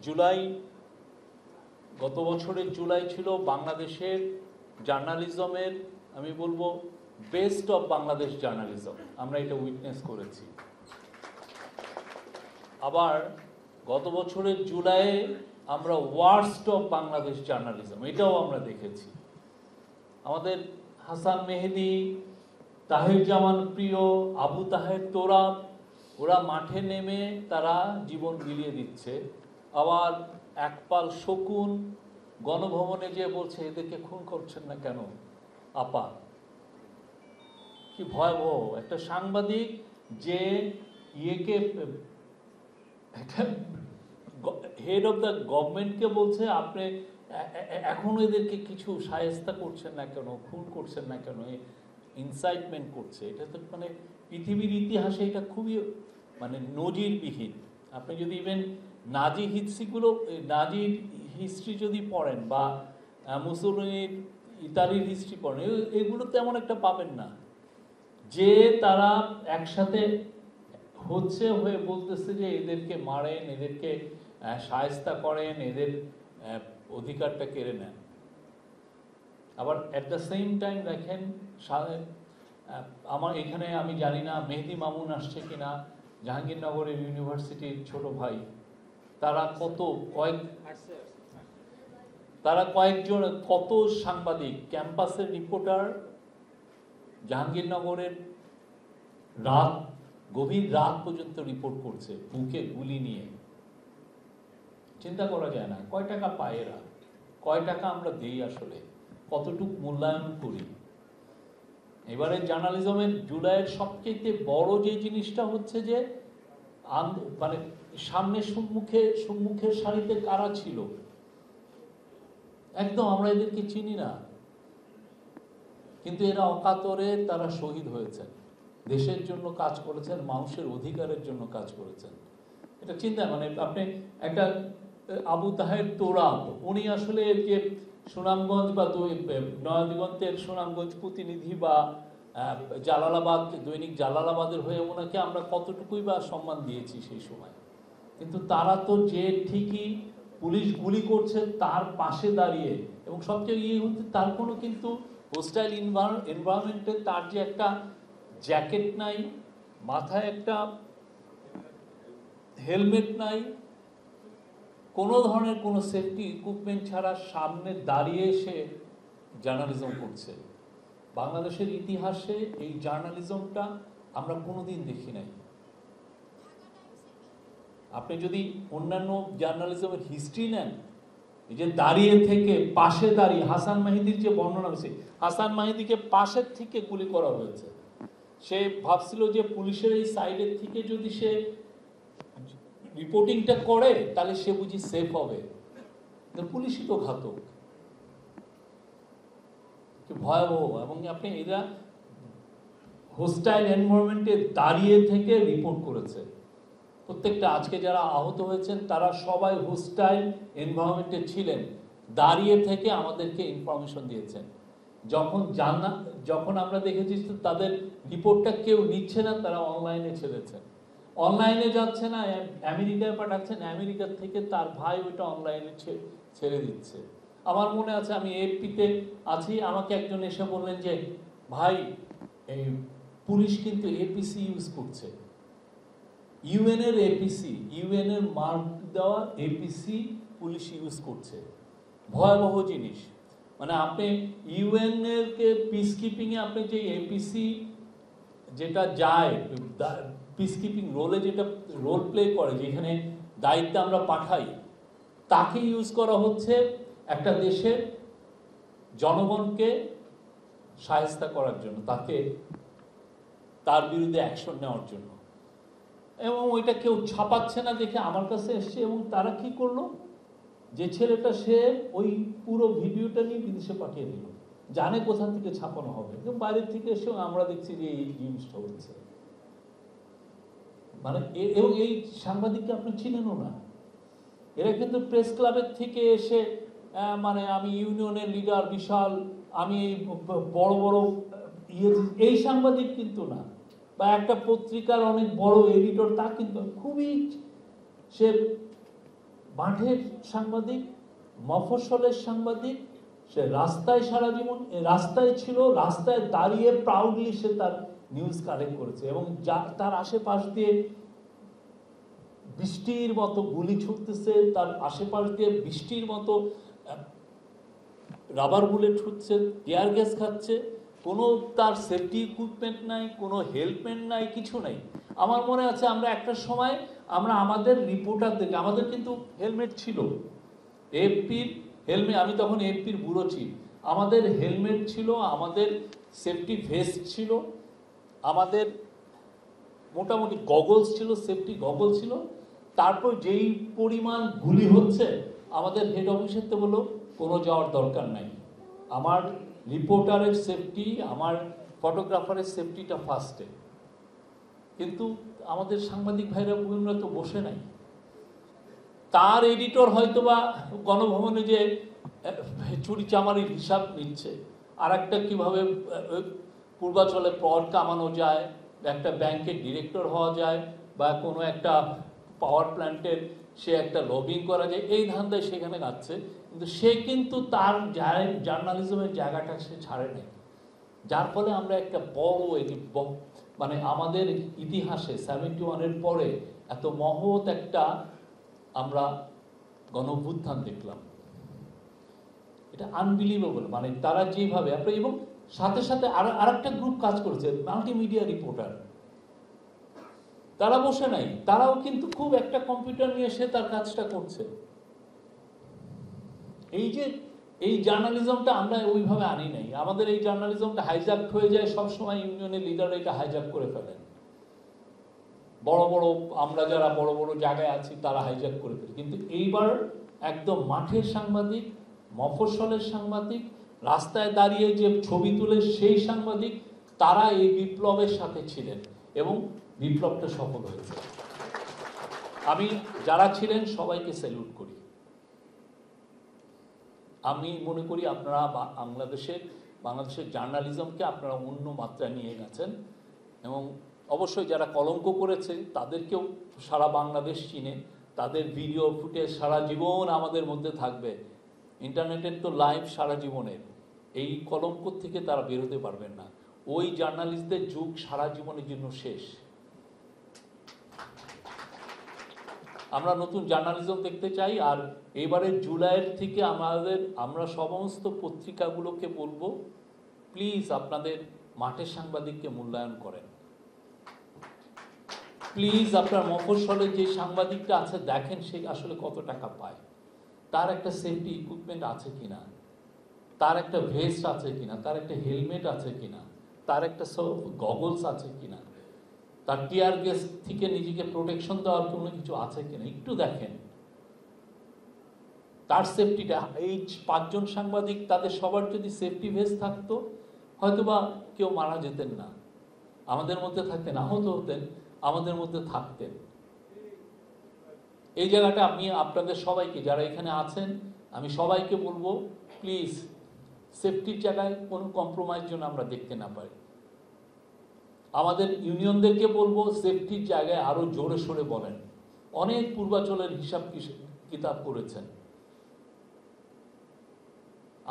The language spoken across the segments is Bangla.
জুলাই, গত বছরের জুলাই ছিল বাংলাদেশের জার্নালিজমের, আমি বলবো বেস্ট অফ বাংলাদেশ জার্নালিজম, আমরা এটা উইটনেস করেছি। আবার গত বছরের জুলাইয়ে আমরা ওয়ার্স্ট অফ বাংলাদেশ জার্নালিজম, এটাও আমরা দেখেছি। আমাদের হাসান মেহেদী, তাহের জামান প্রিয়, আবু তাহের তোরাব, ওরা মাঠে নেমে তারা জীবন বিলিয়ে দিচ্ছে। আবার একপাল শকুন গণভবনে যে বলছে এদেরকে খুন করছেন না কেন আপা। কি ভয়াবহ একটা সাংবাদিক যে ইয়েকে, একটা হেড অফ দ্য গভর্নমেন্টকে বলছে আপনি এখনো এদেরকে কিছু শায়েস্তা করছেন না কেন, খুন করছেন না কেন, ইনসাইটমেন্ট করছে। এটা তো মানে পৃথিবীর ইতিহাসে এটা খুবই মানে নজিরবিহীন। আপনি যদি ইভেন নাজি নাজির হিস্ট্রি যদি পড়েন বা মুসলিমের ইতালির হিস্ট্রি পড়েন, এগুলো তেমন একটা পাবেন না যে তারা একসাথে হচ্ছে হয়ে বলতেছে যে এদেরকে মারেন, এদেরকে শায়েস্তা করেন, এদের অধিকারটা কেড়ে নেন। আবার অ্যাট দ্য সেম টাইম দেখেন, আমার এখানে আমি জানি না মেহেদী মামুন আসছে কিনা, জাহাঙ্গীরনগরের ইউনিভার্সিটির ছোট ভাই, তারা কয়েকজন কত সাংবাদিক, ক্যাম্পাসের রিপোর্টার জাহাঙ্গীরনগরের গভীর রাত পর্যন্ত রিপোর্ট করছে বুকে গুলি নিয়ে। চিন্তা করা যায় না কয় টাকা পায় এরা, কয় টাকা আমরা দেই, আসলে কতটুক মূল্যায়ন করি। এবারে জার্নালিজমের জুলাইয়ের সবচেয়ে বড় যে জিনিসটা হচ্ছে যে মানে সামনে সম্মুখের সারিতে কারা ছিল, একদম আমরা এদেরকে চিনি না, কিন্তু এরা অকাতরে তারা শহীদ হয়েছেন, দেশের জন্য কাজ করেছেন, মানুষের অধিকারের জন্য কাজ করেছেন। এটা চিন্তা মানে আপনি একটা আবু তাহের তোরাব, উনি আসলে যে সুনামগঞ্জ বা নয়াদিগন্তের সুনামগঞ্জ প্রতিনিধি বা জালালাবাদ, দৈনিক জালালাবাদের হয়ে ওনাকে আমরা কতটুকুই বা সম্মান দিয়েছি সেই সময়, কিন্তু তারা তো যে ঠিকই পুলিশ গুলি করছে তার পাশে দাঁড়িয়ে, এবং সবচেয়ে ইয়ে হচ্ছে তার কোনো কিন্তু হোস্টাইল এনভায়রনমেন্টে তার যে একটা জ্যাকেট নাই, মাথায় একটা হেলমেট নাই, কোনো ধরনের কোনো সেফটি ইকুইপমেন্ট ছাড়া সামনে দাঁড়িয়ে সে জার্নালিজম করছে। বাংলাদেশের ইতিহাসে এই জার্নালিজমটা আমরা কোনোদিন দেখি নাই। আপনি যদি অন্যান্য জার্নালিজমের হিস্ট্রি নেন, এই যে দাঁড়িয়ে থেকে পাশে দাঁড়িয়ে, হাসান মাহিদির যে বর্ণনা হয়েছে, হাসান মাহিদিকে পাশের থেকে গুলি করা হয়েছে। সে ভাবছিল যে পুলিশের এই সাইডের থেকে যদি সে রিপোর্টিংটা করে তাহলে সে বুঝি সেফ হবে, পুলিশই তো ঘাতক। ভয়াবহ। এবং আপনি এরা হোস্টাইল এনভায়রনমেন্টে দাঁড়িয়ে থেকে রিপোর্ট করেছে। প্রত্যেকটা আজকে যারা আহত হয়েছেন তারা সবাই হোস্টাইল এনভায়রনমেন্টে ছিলেন, দাঁড়িয়ে থেকে আমাদেরকে ইনফরমেশন দিয়েছেন। যখন আমরা দেখেছি তাদের রিপোর্টটা কেউ নিচ্ছে না, তারা অনলাইনে ছেড়েছেন, অনলাইনে যাচ্ছে না, আমেরিকায় পাঠাচ্ছেন, আমেরিকার থেকে তার ভাই ওইটা অনলাইনে ছেড়ে দিচ্ছে। আমার মনে আছে আমি এপিতে আছি, আমাকে একজন এসে বললেন যে ভাই এই পুলিশ কিন্তু এপিসি ইউজ করছে, ইউএন এর এপিসি, ইউএন এর মার্ক দেওয়া এপিসি পুলিশ ইউজ করছে। ভয়াবহ জিনিস। মানে আপনি ইউএন এর কে পিস কিপিং এ আপনি যে এপিসি যেটা যায় পিস কিপিং রোলে, যেটা রোল প্লে করে, যেখানে দায়িত্ব আমরা পাঠাই, তাকে ইউজ করা হচ্ছে একটা দেশের জনগণকে শায়েস্তা করার জন্য, তার বিরুদ্ধে অ্যাকশন নেওয়ার জন্য। এবং ওইটা কেউ ছাপাচ্ছে না দেখে আমার কাছে এসছে, এবং তারা কি করলো, যে ছেলেটা সে ওই পুরো ভিডিওটা নিয়ে বিদেশে পাঠিয়ে দিল, জানে কোথা থেকে ছাপানো হবে, কিন্তু বাইরের থেকে এসেও আমরা দেখছি যে এই জিনিসটা হচ্ছে। মানে এবং এই সাংবাদিককে আপনি চিনেনও না, এরা কিন্তু প্রেস ক্লাবের থেকে এসে মানে আমি ইউনিয়নের লিডার বিশাল, আমি বড় বড় এই সাংবাদিক কিন্তু না, বা একটা পত্রিকার অনেক বড় এডিটর তা কিন্তু খুবই সে মাঠের সাংবাদিক, মফস্বলের সাংবাদিক, সে রাস্তায় সারা জীবন রাস্তায় ছিল, রাস্তায় দাঁড়িয়ে প্রাউডলি সে তার নিউজ কালেক্ট করেছে, এবং তার আশেপাশ দিয়ে বৃষ্টির মতো গুলি ছুটতেছে, তার আশেপাশ দিয়ে বৃষ্টির মতো রাবার বুলেট ছুটছে, টিয়ার গ্যাস খাচ্ছে, কোনো তার সেফটি ইকুইপমেন্ট নাই, কোনো হেলমেট নাই, কিছু নাই। আমার মনে আছে আমরা একটা সময় আমরা আমাদের রিপোর্টারদেরকে, আমাদের কিন্তু হেলমেট ছিল, এএফপির হেলমেট, আমি তখন এএফপির ব্যুরো চিফ, আমাদের হেলমেট ছিল, আমাদের সেফটি ভেস্ট ছিল, আমাদের মোটামুটি গগলস ছিল, সেফটি গগল ছিল। তারপর যেই পরিমাণ গুলি হচ্ছে, আমাদের হেড অফিসের তো বললো কোনো যাওয়ার দরকার নাই, আমার রিপোর্টারের সেফটি, আমার ফটোগ্রাফারের সেফটিটা ফার্স্টে। কিন্তু আমাদের সাংবাদিক ভাইরা বিভিন্ন তো বসে নাই, তার এডিটর হয়তোবা গণভবনে যে চুরি চামারির হিসাব নিচ্ছে, আর একটা কীভাবে পূর্বাচলে পর কামানো যায়, একটা ব্যাংকের ডিরেক্টর হওয়া যায়, বা কোনো একটা পাওয়ার প্ল্যান্টের সে একটা লবিং করা যায়, এই ধান্দায় সেখানে যাচ্ছে। কিন্তু সে কিন্তু তার জার্নালিজমের জায়গাটা সে ছাড়ে নাই, যার ফলে আমরা একটা বড় মানে আমাদের ইতিহাসে 71-এর পরে এত মহৎ একটা আমরা গণঅভ্যুত্থান দেখলাম। এটা আনবিলিভেবল, মানে তারা যেভাবে এবং সাথে সাথে আর একটা গ্রুপ কাজ করেছে, মাল্টিমিডিয়া রিপোর্টার, তারা বসে নাই, তারাও কিন্তু খুব একটা কম্পিউটার নিয়ে সে তার কাজটা করছে। এই যে এই জার্নালিজমটা আমরা ওইভাবে আনি নাই, আমাদের এই জার্নালিজমটা হাইজ্যাক হয়ে যায় সবসময়, ইউনিয়নের লিডাররা এটা হাইজ্যাক করে ফেলেন, বড় বড় আমরা যারা বড় বড় জায়গায় আছি তারা হাইজ্যাক করে ফেলি। কিন্তু এইবার একদম মাঠের সাংবাদিক, মফস্বলের সাংবাদিক, রাস্তায় দাঁড়িয়ে যে ছবি তুলে সেই সাংবাদিক, তারা এই বিপ্লবের সাথে ছিলেন এবং বিপ্লবটা সফল হয়েছে। আমি যারা ছিলেন সবাইকে স্যালুট করি। আমি মনে করি আপনারা বাংলাদেশের জার্নালিজমকে আপনারা অন্য মাত্রায় নিয়ে গেছেন, এবং অবশ্যই যারা কলঙ্ক করেছে তাদেরকেও সারা বাংলাদেশ চিনে, তাদের ভিডিও ফুটেজ সারা জীবন আমাদের মধ্যে থাকবে। ইন্টারনেটের তো লাইভ সারা জীবনের, এই কলঙ্ক থেকে তারা বেরোতে পারবেন না। ওই জার্নালিস্টদের যুগ সারা জীবনের জন্য শেষ। আমরা নতুন জার্নালিজম দেখতে চাই। আর এবারের জুলাইয়ের থেকে আমরা সমস্ত পত্রিকাগুলোকে বলবো, প্লিজ আপনাদের মাঠের সাংবাদিককে মূল্যায়ন করেন। প্লিজ আপনার মফস্বলের যে সাংবাদিকটা আছে দেখেন সে আসলে কত টাকা পায়, তার একটা সেফটি ইকুইপমেন্ট আছে কিনা, তার একটা ভেস্ট আছে কিনা, তার একটা হেলমেট আছে কিনা, তার একটা গগলস আছে কিনা, তার টিয়ার গ্যাস থেকে নিজেকে প্রোটেকশন দেওয়ার কোনো কিছু আছে কিনা, একটু দেখেন তার সেফটিটা। এই 5 জন সাংবাদিক, তাদের সবার যদি সেফটি ভেস্ট থাকতো হয়তোবা কেউ মারা যেতেন না, আমাদের মধ্যে থাকতেন, আহত হতেন, আমাদের মধ্যে থাকতেন। এই জায়গাটা আমি আপনাদের সবাইকে যারা এখানে আছেন, আমি সবাইকে বলবো, প্লিজ সেফটির জায়গায় কোনো কম্প্রোমাইজ যেন আমরা দেখতে না পাই। আমাদের ইউনিয়নদেরকে বলবো সেফটির জায়গায় আরো জোরে সোরে বলেন। অনেক পূর্বাচলের হিসাব কিতাব করেছেন,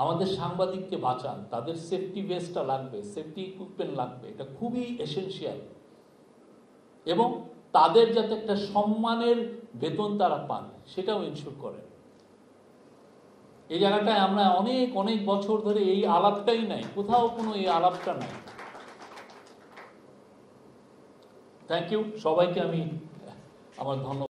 আমাদের সাংবাদিককে বাঁচান, তাদের সেফটি ভেস্টটা লাগবে, সেফটি ইকুইপমেন্ট লাগবে, এটা খুবই এসেনশিয়াল। এবং তাদের যাতে একটা সম্মানের বেতন তারা পান সেটাও ইনশিওর করেন। এই জায়গাটায় আমরা অনেক অনেক বছর ধরে এই আলাপটাই নাই, কোথাও কোনো এই আলাপটা নাই। থ্যাংক ইউ সবাইকে, আমি আমার ধন্যবাদ।